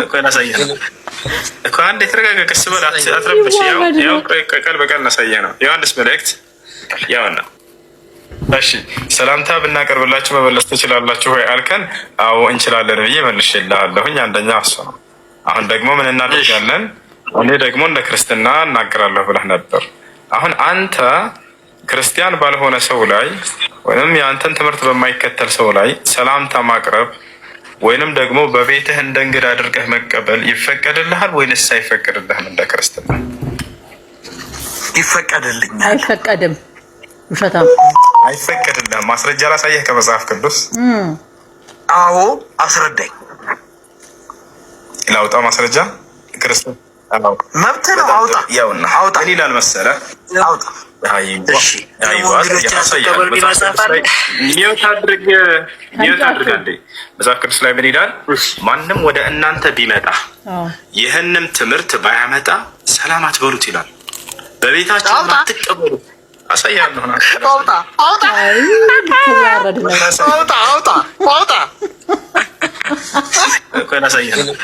እኮ እናሳየህ እኮ አንዴ ተረጋጋ። ቀስ በል አትረብሽ። ያው ቀል በቀል እናሳየህ ነው ዮሐንስ መልእክት ያውና። እሺ ሰላምታ ብናቀርብላችሁ መመለስ ትችላላችሁ ወይ አልከን? አዎ እንችላለን ብዬ መልሼልሃለሁኝ። አንደኛ እሱ ነው። አሁን ደግሞ ምን እናደርጋለን? እኔ ደግሞ እንደ ክርስትና እናገራለሁ ብለህ ነበር። አሁን አንተ ክርስቲያን ባልሆነ ሰው ላይ ወይም የአንተን ትምህርት በማይከተል ሰው ላይ ሰላምታ ማቅረብ ወይንም ደግሞ በቤትህ እንደ እንግዳ አድርገህ መቀበል ይፈቀድልሃል ወይንስ አይፈቀድልህም? እንደ ክርስትና ይፈቀድልኛል። አይፈቀድም። ውሸታም አይፈቀድልህም። ማስረጃ ላሳየህ ከመጽሐፍ ቅዱስ። አዎ አስረዳኝ። ላውጣ ማስረጃ? ክርስቶስ መብት ነው። አውጣ። ያውና አውጣ። ምን ይላል መሰለህ? አውጣ። እሺ መጽሐፍ ቅዱስ ላይ ምን ይላል? ማንም ወደ እናንተ ቢመጣ ይህንም ትምህርት ባያመጣ ሰላም አትበሉት ይላል። በቤታችሁ አትቀበሉት። አሳያለሁ። አውጣ አውጣ አውጣ አውጣ አውጣ እኮ እናሳያለሁ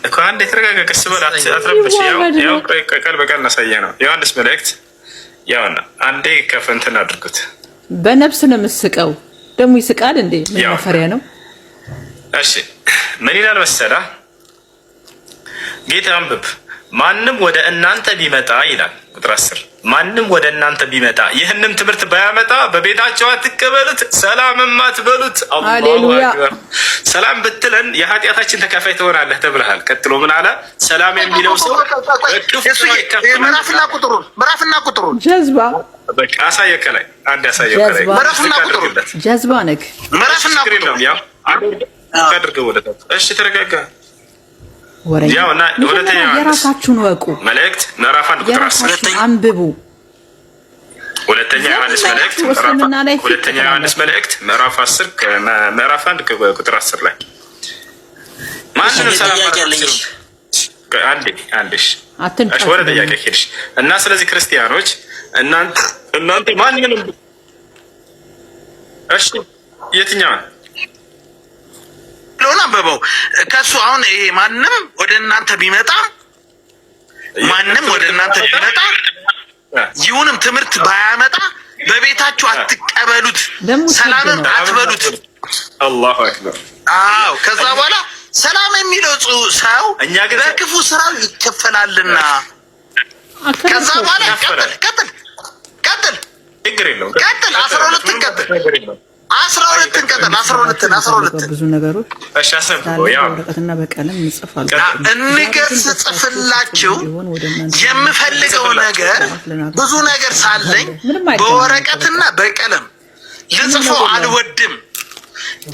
እኮ አንዴ ተረጋጋ። ቀስ በል አትረብሽ። ያው ቀል በቀል እናሳየህ ነው ዮሐንስ መልእክት ያውና አንዴ ከፈንተን አድርጉት። በነፍስ ነው የምስቀው። ደግሞ ይስቃል እንዴ? ምን መፈሪያ ነው? እሺ ምን ይላል መሰለህ? ጌታ አንብብ። ማንም ወደ እናንተ ቢመጣ ይላል ቁጥር 10 ማንም ወደ እናንተ ቢመጣ ይህንም ትምህርት ባያመጣ በቤታቸው አትቀበሉት፣ ሰላምም አትበሉት። አላሁ አክበር። ሰላም ብትለን የኃጢአታችን ተካፋይ ትሆናለህ ተብለሃል። ቀጥሎ ምን አለ? ሰላም የሚለው ሰው ምዕራፍና ቁጥሩን ጀዝባ በቃ አሳየህ። ከላይ አንድ አሳየህ። ከላይ ምዕራፍና ቁጥሩን ጀዝባ ነክ ምዕራፍና ቁጥሩን ያው አድርገው ወደ ታች። እሺ ተረጋጋ። ያው እና ሁለተኛ የራሳችሁን ወቁ። መልእክት ምዕራፍ 1 ቁጥር 10 አንብቡ። ሁለተኛ ዮሐንስ መልእክት ምዕራፍ 10 ከምዕራፍ 1 ቁጥር 10 ላይ ማንንም ሰላም ያለኝሽ አንዴሽ ወደ ጥያቄ ሄድሽ እና ስለዚህ ክርስቲያኖች እናንተ ማንንም እሺ የትኛው ለሆነ አንበበው ከሱ አሁን ይሄ ማንም ወደ እናንተ ቢመጣ ይሁንም ትምህርት ባያመጣ በቤታችሁ አትቀበሉት፣ ሰላምም አትበሉት። አላሁ አክበር። አዎ ከዛ በኋላ ሰላም የሚለው ሰው በክፉ ስራው ይከፈላልና። ከዛ በኋላ ቀጥል ችግር የለውም። ቀጥል 12 ቀጥል 12 ብዙ ነገሮች እሺ አሰብኩ። ያው ወረቀትና በቀለም እንጽፋለን። እንገስጽፍላችሁ የምፈልገው ነገር ብዙ ነገር ሳለኝ በወረቀትና በቀለም ልጽፈው አልወድም።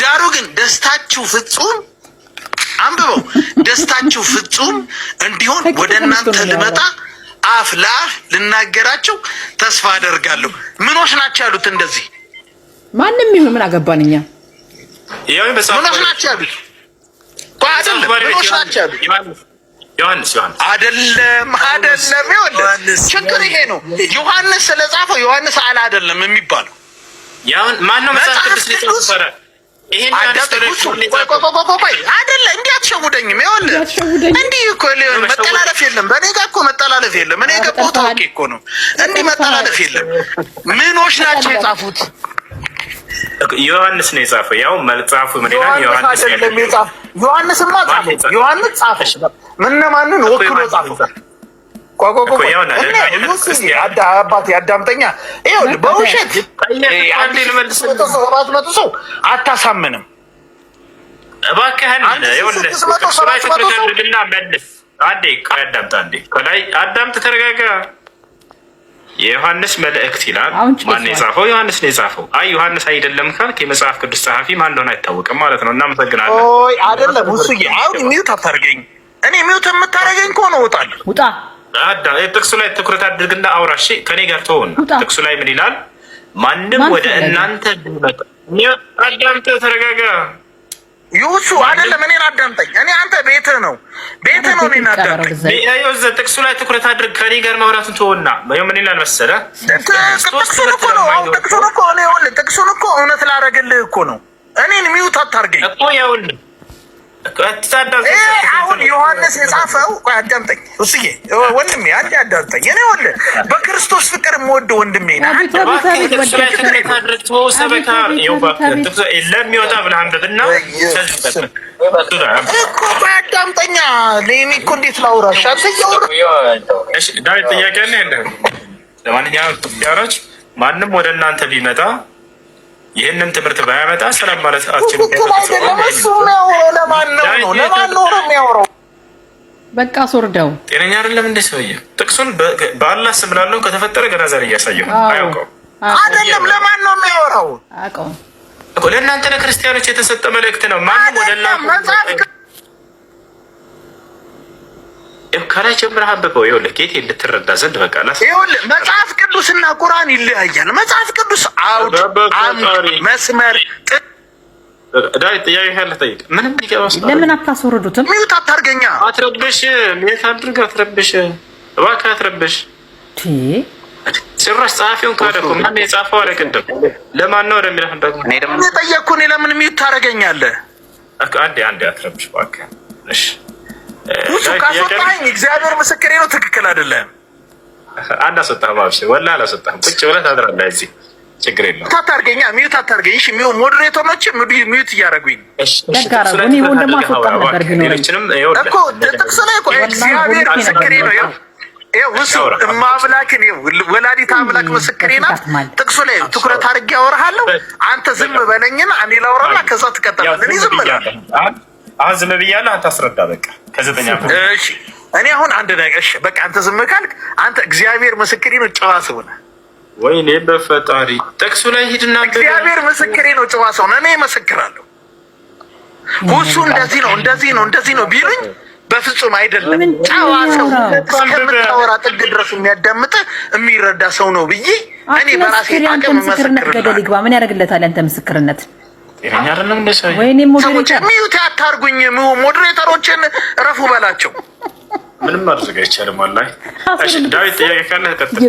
ዳሩ ግን ደስታችሁ ፍጹም አንብበው፣ ደስታችሁ ፍጹም እንዲሆን ወደ እናንተ ልመጣ አፍ ለአፍ ልናገራቸው ተስፋ አደርጋለሁ። ምኖች ናቸው ያሉት እንደዚህ? ማንም ይሁን ምን አገባን እኛ። ምኖች ናቸው ያሉት? ምኖች ናቸው ያሉት? ዮሐንስ አይደለም። ይኸውልህ ችግር ይሄ ነው። ዮሐንስ ስለጻፈው ዮሐንስ አለ አይደለም የሚባለው። ማነው መጽሐፍ ቅዱስ ሊጻፈው? ይሄን አይደለም። እንዲህ አትሸውደኝም። ይኸውልህ እንዲህ እኮ ሊሆን መጠላለፍ የለም። በእኔ ጋር እኮ መጠላለፍ የለም። እኔ ጋር ቦታ ኦኬ እኮ ነው። እንዲህ መጠላለፍ የለም። ምኖች ናቸው የጻፉት? ዮሐንስ ነው የጻፈው። ያው መጽሐፉ ምን ይላል? ዮሐንስማ ጻፈው። ዮሐንስ ጻፈው። ማንን ወክሎ ጻፈው? አባቴ አዳምጠኛ። ይኸውልህ በውሸት ሰው አታሳምንም። እባክህን ይኸውልህ ከላይ ተከታተልና መልስ። አንዴ ከላይ አዳምጥ፣ ተረጋጋ። የዮሐንስ መልእክት ይላል። ማን የጻፈው? ዮሐንስ ነው የጻፈው። አይ ዮሐንስ አይደለም ካልክ የመጽሐፍ ቅዱስ ጸሐፊ ማን እንደሆነ አይታወቅም ማለት ነው። እናመሰግናለን። ኦይ አይደለም እሱዬ፣ አሁን ሚውት አታርገኝ። እኔ ሚውት የምታረገኝ ከሆነ እወጣለሁ። ውጣ። ጥቅሱ ላይ ትኩረት አድርግና አውራ። እሺ ከኔ ጋር ተሆን። ጥቅሱ ላይ ምን ይላል? ማንም ወደ እናንተ ቢመጣ አዳምጥ፣ ተረጋጋ። ዩሱ አይደለም እኔን አዳምጠኝ። እኔ አንተ ቤትህ ነው እኔን አዳምጠኝ። ጥቅሱ ላይ ትኩረት አድርግ። ከኔ ጋር ማውራቱን ተወና ምን ይላል መሰለህ? ጥቅሱን እኮ እውነት ላደርግልህ እኮ ነው። እኔን ሚውት አታርገኝ እኮ። ይኸውልህ አሁን ዮሐንስ የጻፈው አዳምጠኝ፣ እስኪ ወንድሜ አንዴ አዳምጠኝ። እኔ ወልህ በክርስቶስ ፍቅር የምወድ ወንድሜ ለሚወጣ ብለህ አንብብና እኮ አዳምጠኛ። እኔ እኮ እንዴት ላውራሽ? ዳዊት ጥያቄ አለ የለህም? ለማንኛውም ኢትዮጵያኖች ማንም ወደ እናንተ ቢመጣ ይህንን ትምህርት ባያመጣ ሰላም ማለት አትችሉም። በቃ አስወርደው። ጤነኛ አይደለም እንደ ሰውዬ። ጥቅሱን በአላህ ስም ላለው ከተፈጠረ ገና ዛሬ እያሳየሁ አያውቀውም። አይደለም ለማን ነው የሚያወራው? አውቀው እኮ ለእናንተ ለክርስቲያኖች የተሰጠ መልእክት ነው። ማንም ወደ እናንተ ከላይ ጀምረህ አንብበው። ይኸውልህ ጌቴ እንድትረዳ ዘንድ በቃ ይኸውልህ መጽሐፍ ቅዱስና ቁርአን ይለያያል። መጽሐፍ ቅዱስ አውድ፣ አምድ፣ መስመር ዳዊት ጥያቄ ካለ ጠይቅ። ምንም ሊገባስ ለምን አታስወርዱትም? ሚዩት አታርገኛ። አትረብሽ፣ ሚዩት አድርግ። አትረብሽ እባክህ አትረብሽ። ጭራሽ ጸሐፊውን ካደኩ ማን የጻፈው አለ ቅድም ለማን ነው ወደሚልህ ደግሞ እኔ ደግሞ የጠየቅኩህ እኔ ለምን ሚዩት ታደርገኛለህ? አንዴ አትረብሽ እባክህ። እሺ ካስወጣኸኝ እግዚአብሔር ምስክሬ ነው፣ ትክክል አይደለም። አንድ አስወጣህ ማብሽ ወላ አላስወጣህም። ቁጭ ብለህ ታድራለህ እዚህ ችግር የለውም። ታታርገኛ ሚዩት አታርገኝ። እሺ ሞዴሬተሮች ሚዩት እያደረጉኝ እኮ ጥቅስ ላይ እኮ እግዚአብሔር ምስክሬ ነው። ውሱ እማምላክን ወላዲት አምላክ ምስክሬ ናት። ጥቅሱ ላይ ትኩረት አድርጌ አወራሃለሁ። አንተ ዝም በለኝና እኔ ላውራና ከዛ ትቀጥላለህ። እኔ ዝም ብላለሁ። አሁን ዝም ብያለሁ። አንተ አስረዳ በቃ ከዘጠኛ እሺ እኔ አሁን አንድ ነገር እሺ በቃ አንተ ዝም ካልክ አንተ እግዚአብሔር ምስክሬ ነው ጨዋ ሰው ነህ። ወይኔ በፈጣሪ ጥቅሱ ላይ ሂድና እግዚአብሔር ምስክሬ ነው ጨዋ ሰው ነህ። እኔ እመሰክራለሁ። ሁሱ እንደዚህ ነው እንደዚህ ነው እንደዚህ ነው ቢሉኝ በፍጹም አይደለም። ጨዋ ሰው እስከምታወራ ጥግ ድረስ የሚያዳምጥ የሚረዳ ሰው ነው ብዬ እኔ በራሴ አቅም መሰክርልህ። ምን ያደርግለታል አንተ ምስክርነት? ጤነኛ አይደለም እንደ ሰው። ወይኔ ሞዴሬተር ሚዩት አታርጉኝ። ሞዴሬተሮችን ረፉ በላቸው። ምንም ማድረግ አይቻልም። ወላሂ እሺ ዳዊት ጥያቄ ካለ ቀጥል።